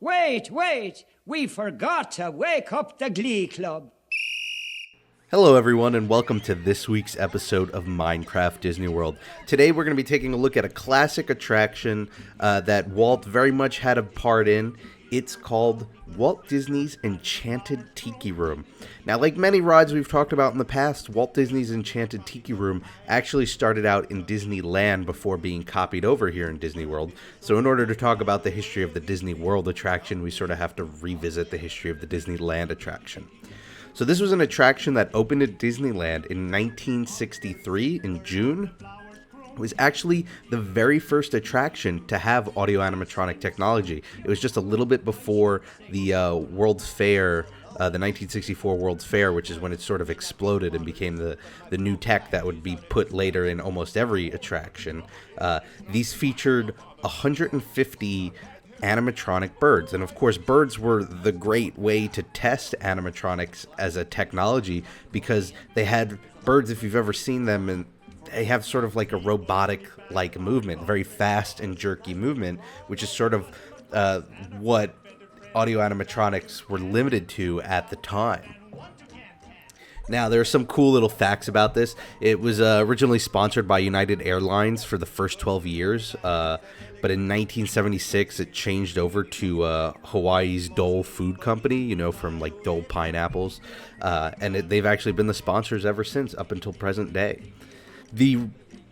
Wait! We forgot to wake up the Glee Club. Hello everyone and welcome to this week's episode of Minecraft Disney World. Today we're going to be taking a look at a classic attraction that Walt very much had a part in. It's called Walt Disney's Enchanted Tiki Room. Now, like many rides we've talked about in the past, Walt Disney's Enchanted Tiki Room actually started out in Disneyland before being copied over here in Disney World. So in order to talk about the history of the Disney World attraction, we sort of have to revisit the history of the Disneyland attraction. So this was an attraction that opened at Disneyland in 1963 in June. It was actually the very first attraction to have audio animatronic technology. It was just a little bit before the World's Fair, the 1964 World's Fair, which is when it sort of exploded and became the new tech that would be put later in almost every attraction. These featured 150 animatronic birds, and of course birds were the great way to test animatronics as a technology, because they had birds, if you've ever seen them, and they have sort of like a robotic like movement, very fast and jerky movement, which is sort of what audio animatronics were limited to at the time. Now, there are some cool little facts about this. It was originally sponsored by United Airlines for the first 12 years, but in 1976 it changed over to Hawaii's Dole Food Company, you know, from like Dole pineapples, and they've actually been the sponsors ever since, up until present day. The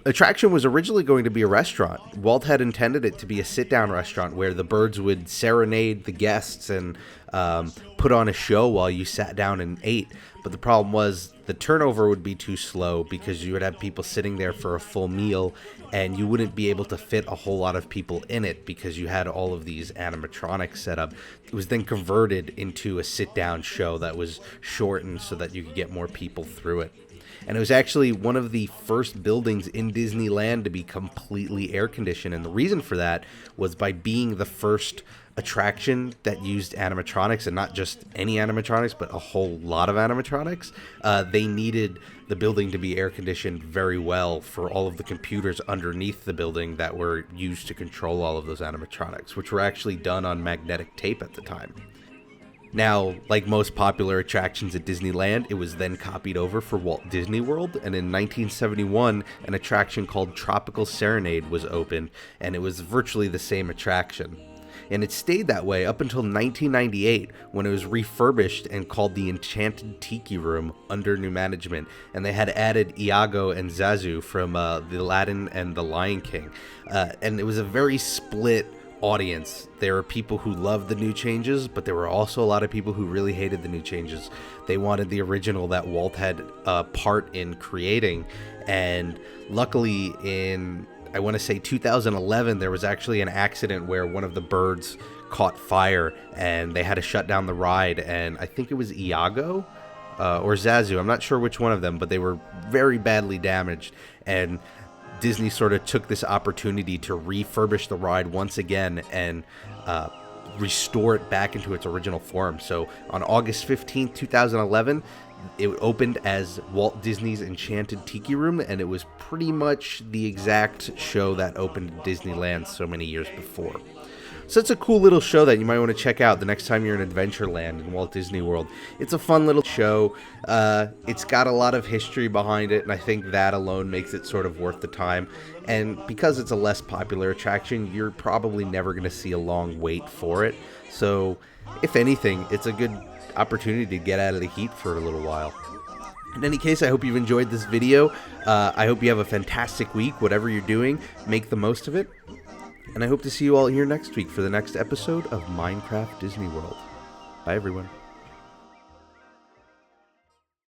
attraction was originally going to be a restaurant. Walt had intended it to be a sit-down restaurant where the birds would serenade the guests and put on a show while you sat down and ate. But the problem was the turnover would be too slow, because you would have people sitting there for a full meal and you wouldn't be able to fit a whole lot of people in it because you had all of these animatronics set up. It was then converted into a sit-down show that was shortened so that you could get more people through it. And it was actually one of the first buildings in Disneyland to be completely air-conditioned. And the reason for that was by being the first attraction that used animatronics, and not just any animatronics, but a whole lot of animatronics. They needed the building to be air-conditioned very well for all of the computers underneath the building that were used to control all of those animatronics, which were actually done on magnetic tape at the time. Now, like most popular attractions at Disneyland, it was then copied over for Walt Disney World, and in 1971, an attraction called Tropical Serenade was opened, and it was virtually the same attraction. And it stayed that way up until 1998, when it was refurbished and called the Enchanted Tiki Room under new management, and they had added Iago and Zazu from the Aladdin and the Lion King. And it was a very split audience. There were people who loved the new changes, but there were also a lot of people who really hated the new changes. They wanted the original that Walt had a part in creating, and luckily in, I want to say 2011, there was actually an accident where one of the birds caught fire and they had to shut down the ride, and I think it was Iago or Zazu, I'm not sure which one of them, but they were very badly damaged, and Disney sort of took this opportunity to refurbish the ride once again and restore it back into its original form. So on August 15th, 2011, it opened as Walt Disney's Enchanted Tiki Room, and it was pretty much the exact show that opened at Disneyland so many years before. So it's a cool little show that you might want to check out the next time you're in Adventureland in Walt Disney World. It's a fun little show. It's got a lot of history behind it, and I think that alone makes it sort of worth the time. And because it's a less popular attraction, you're probably never going to see a long wait for it. So if anything, it's a good opportunity to get out of the heat for a little while. In any case, I hope you've enjoyed this video. I hope you have a fantastic week. Whatever you're doing, make the most of it. And I hope to see you all here next week for the next episode of Minecraft Disney World. Bye, everyone.